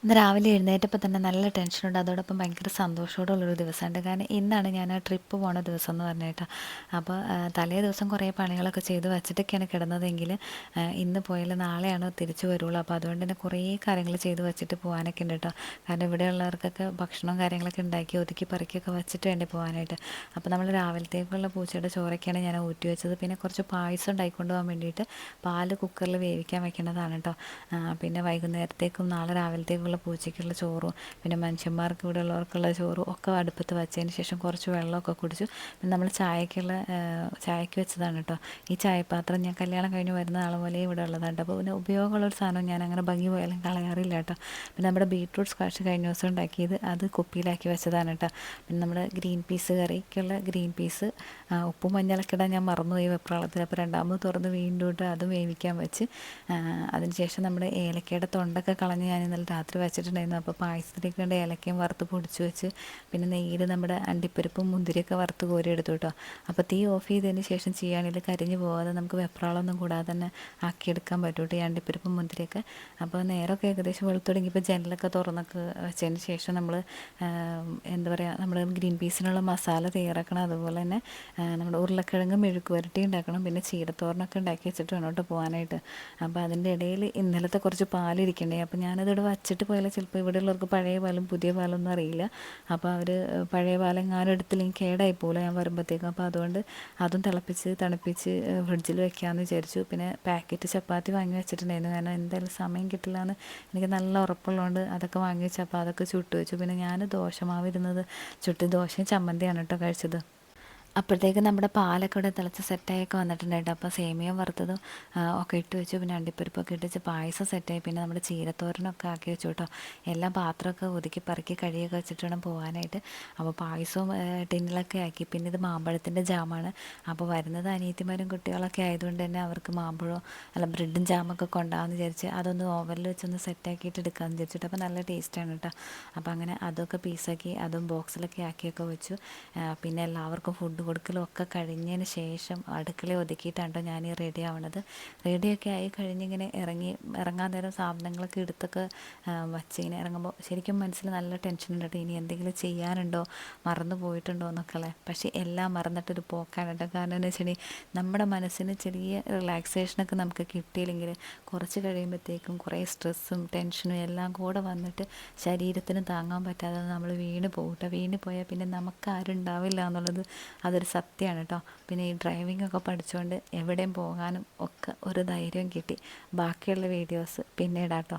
ഇന്ന് രാവിലെ എഴുന്നേറ്റപ്പോൾ തന്നെ നല്ല ടെൻഷനുണ്ട്. അതോടൊപ്പം ഭയങ്കര സന്തോഷത്തോടുള്ളൊരു ദിവസമുണ്ട്. കാരണം ഇന്നാണ് ഞാൻ ആ ട്രിപ്പ് പോണ ദിവസം എന്ന് പറഞ്ഞിട്ട്. അപ്പോൾ തലേ ദിവസം കുറേ പണികളൊക്കെ ചെയ്ത് വച്ചിട്ടൊക്കെയാണ് കിടന്നതെങ്കിൽ ഇന്ന് പോയാൽ നാളെയാണ് തിരിച്ചു വരുള്ളൂ. അപ്പോൾ അതുകൊണ്ട് തന്നെ കുറേ കാര്യങ്ങൾ ചെയ്ത് വെച്ചിട്ട് പോകാനൊക്കെ ഉണ്ട് കേട്ടോ. കാരണം ഇവിടെയുള്ളവർക്കൊക്കെ ഭക്ഷണവും കാര്യങ്ങളൊക്കെ ഉണ്ടാക്കി ഒതുക്കി പെറുക്കിയൊക്കെ വെച്ചിട്ട് വേണ്ടേ പോകാനായിട്ട്. അപ്പോൾ നമ്മൾ രാവിലത്തേക്കുള്ള പൂച്ചയുടെ ചോറൊക്കെയാണ് ഞാൻ ഊറ്റി വെച്ചത്. പിന്നെ കുറച്ച് പായസം ഉണ്ടായിക്കൊണ്ട് പോകാൻ വേണ്ടിയിട്ട് പാല് കുക്കറിൽ വേവിക്കാൻ വെക്കേണ്ടതാണ് കേട്ടോ. പിന്നെ വൈകുന്നേരത്തേക്കും നാളെ രാവിലത്തേക്കുള്ള പൂച്ചയ്ക്കുള്ള ചോറും പിന്നെ മനുഷ്യന്മാർക്ക് ഇവിടെ ഉള്ളവർക്കുള്ള ചോറും ഒക്കെ അടുപ്പത്ത് വെച്ചതിന് ശേഷം കുറച്ച് വെള്ളമൊക്കെ കുടിച്ചു. പിന്നെ നമ്മൾ ചായക്ക് വെച്ചതാണ് കേട്ടോ. ഈ ചായപാത്രം ഞാൻ കല്യാണം കഴിഞ്ഞ് വരുന്ന ആൾ പോലെ ഇവിടെ ഉള്ളതാണ്. അപ്പോൾ പിന്നെ ഉപയോഗമുള്ളൊരു സാധനം ഞാൻ അങ്ങനെ ഭംഗി പോയാലും കളയാറില്ല കേട്ടോ. പിന്നെ നമ്മുടെ ബീട്രൂട്ട് സ്ക്വാഷ് കഴിഞ്ഞ ദിവസം ഉണ്ടാക്കിയത് അത് കുപ്പിയിലാക്കി വെച്ചതാണ് കേട്ടോ. പിന്നെ നമ്മുടെ ഗ്രീൻ പീസ് കറിക്കുള്ള ഗ്രീൻ പീസ് ഉപ്പും മഞ്ഞളൊക്കെ ഇടാൻ ഞാൻ മറന്നുപോയി വെപ്രാളത്തിൽ. അപ്പോൾ രണ്ടാമത് തുറന്ന് വീണ്ടും ഇട്ട് അതും വേവിക്കാൻ വെച്ച് അതിനുശേഷം നമ്മുടെ ഏലക്കയുടെ തൊണ്ടൊക്കെ കളഞ്ഞ് ഞാൻ ഇന്നലെ രാത്രി വെച്ചിട്ടുണ്ടായിരുന്നു. അപ്പോൾ പായസത്തിലേക്ക് വേണ്ട ഏലക്കയും വറുത്ത് പൊടിച്ച് വെച്ച് പിന്നെ നെയ്യിൽ നമ്മുടെ അണ്ടിപ്പരിപ്പും മുന്തിരിയൊക്കെ വറുത്ത് കോരി എടുത്തു കേട്ടോ. അപ്പോൾ തീ ഓഫ് ചെയ്തതിന് ശേഷം ചെയ്യുകയാണെങ്കിൽ കരിഞ്ഞ് പോകാതെ നമുക്ക് വെപ്രാളമൊന്നും കൂടാതെ തന്നെ ആക്കിയെടുക്കാൻ പറ്റും കേട്ടോ ഈ അണ്ടിപ്പരിപ്പും മുന്തിരിയൊക്കെ. അപ്പോൾ നേരമൊക്കെ ഏകദേശം വെളുത്ത് തുടങ്ങിയപ്പോൾ ജനലൊക്കെ തുറന്നൊക്കെ വെച്ചതിന് ശേഷം നമ്മൾ എന്താ പറയുക നമ്മൾ ഗ്രീൻ പീസിനുള്ള മസാല തയ്യാറാക്കണം. അതുപോലെ തന്നെ നമ്മുടെ ഉരുളക്കിഴങ്ങ് മെഴുക്ക് പുരട്ടി ഉണ്ടാക്കണം. പിന്നെ ചീരത്തോരനൊക്കെ ഉണ്ടാക്കി വെച്ചിട്ട് വേണം കേട്ടോ പോകാനായിട്ട്. അപ്പോൾ അതിൻ്റെ ഇടയിൽ ഇന്നലത്തെ കുറച്ച് പാലിരിക്കണ്ടേ. അപ്പോൾ ഞാനതിവിടെ വച്ചിട്ട് പോയാൽ ചിലപ്പോൾ ഇവിടെയുള്ളവർക്ക് പഴയ പാലും പുതിയ പാലൊന്നും അറിയില്ല. അപ്പോൾ അവർ പഴയ പാലെങ്ങാനും എടുത്തില്ലെങ്കിൽ കേടായി പോകില്ല ഞാൻ വരുമ്പോഴത്തേക്കും. അപ്പോൾ അതുകൊണ്ട് അതും തിളപ്പിച്ച് തണുപ്പിച്ച് ഫ്രിഡ്ജിൽ വെക്കാമെന്ന് വിചാരിച്ചു. പിന്നെ പാക്കറ്റ് ചപ്പാത്തി വാങ്ങി വെച്ചിട്ടുണ്ടായിരുന്നു. കാരണം എന്തായാലും സമയം കിട്ടില്ല എന്ന് എനിക്ക് നല്ല ഉറപ്പുള്ളതുകൊണ്ട് അതൊക്കെ വാങ്ങി വെച്ചു. അപ്പോൾ അതൊക്കെ ചുട്ട് വെച്ചു. പിന്നെ ഞാൻ ദോശമാവ് ഇരുന്നത് ചുട്ട് ദോശയും ചമ്മന്തിയാണ് കേട്ടോ കഴിച്ചത്. അപ്പോഴത്തേക്ക് നമ്മുടെ പാലൊക്കെ ഇവിടെ തിളച്ച് സെറ്റായൊക്കെ വന്നിട്ടുണ്ടായിട്ട്. അപ്പോൾ സേമിയ വറുത്തതും ഒക്കെ ഇട്ട് വെച്ചു. പിന്നെ അണ്ടിപ്പരിപ്പൊക്കെ ഇട്ട് വെച്ച് പായസം സെറ്റായി. പിന്നെ നമ്മുടെ ചീരത്തോരനൊക്കെ ആക്കി വെച്ചു കേട്ടോ. എല്ലാം പാത്രമൊക്കെ ഒതുക്കി പറക്കി കഴിയൊക്കെ വെച്ചിട്ട് വേണം പോകാനായിട്ട്. അപ്പോൾ പായസവും ടിന്നിലൊക്കെ ആക്കി. പിന്നെ ഇത് മാമ്പഴത്തിൻ്റെ ജാമാണ്. അപ്പോൾ വരുന്നത് അനിയത്തിമാരും കുട്ടികളൊക്കെ ആയതുകൊണ്ട് തന്നെ അവർക്ക് മാമ്പഴവും അല്ല ബ്രെഡും ജാമൊക്കെ കൊണ്ടാകാമെന്ന് വിചാരിച്ച് അതൊന്ന് ഓവനിൽ വെച്ചൊന്ന് സെറ്റാക്കിയിട്ട് എടുക്കാമെന്ന് വിചാരിച്ചിട്ട്. അപ്പോൾ നല്ല ടേസ്റ്റാണ് കേട്ടോ. അപ്പോൾ അങ്ങനെ അതൊക്കെ പീസാക്കി അതും ബോക്സിലൊക്കെ ആക്കിയൊക്കെ വെച്ചു. പിന്നെ എല്ലാവർക്കും ഫുഡ് കൊടുക്കലും ഒക്കെ കഴിഞ്ഞതിന് ശേഷം അടുക്കള ഒതുക്കിയിട്ടാണ് കേട്ടോ ഞാൻ റെഡി ആവണത്. റെഡിയൊക്കെ ആയി കഴിഞ്ഞിങ്ങനെ ഇറങ്ങാൻ നേരം സാധനങ്ങളൊക്കെ എടുത്തൊക്കെ വച്ചിങ്ങനെ ഇറങ്ങുമ്പോൾ ശരിക്കും മനസ്സിൽ നല്ല ടെൻഷൻ ഉണ്ട് കേട്ടോ. ഇനി എന്തെങ്കിലും ചെയ്യാനുണ്ടോ, മറന്നു പോയിട്ടുണ്ടോ എന്നൊക്കെ ഉള്ളത്. പക്ഷേ എല്ലാം മറന്നിട്ടൊരു പോക്കാണ് കേട്ടോ. കാരണം എന്ന് വെച്ചിട്ടുണ്ടെങ്കിൽ നമ്മുടെ മനസ്സിന് ചെറിയ റിലാക്സേഷനൊക്കെ നമുക്ക് കിട്ടിയില്ലെങ്കിൽ കുറച്ച് കഴിയുമ്പോഴത്തേക്കും കുറേ സ്ട്രെസ്സും ടെൻഷനും എല്ലാം കൂടെ വന്നിട്ട് ശരീരത്തിന് താങ്ങാൻ പറ്റാതെ നമ്മൾ വീണ് പോകട്ടെ. വീണ് പോയാൽ പിന്നെ നമുക്ക് ആരും ഉണ്ടാവില്ല എന്നുള്ളത് അതൊരു സത്യമാണ് കേട്ടോ. പിന്നെ ഈ ഡ്രൈവിംഗ് ഒക്കെ പഠിച്ചുകൊണ്ട് എവിടെയും പോകാനും ഒക്കെ ഒരു ധൈര്യം കിട്ടി. ബാക്കിയുള്ള വീഡിയോസ് പിന്നെ ഇടാം കേട്ടോ.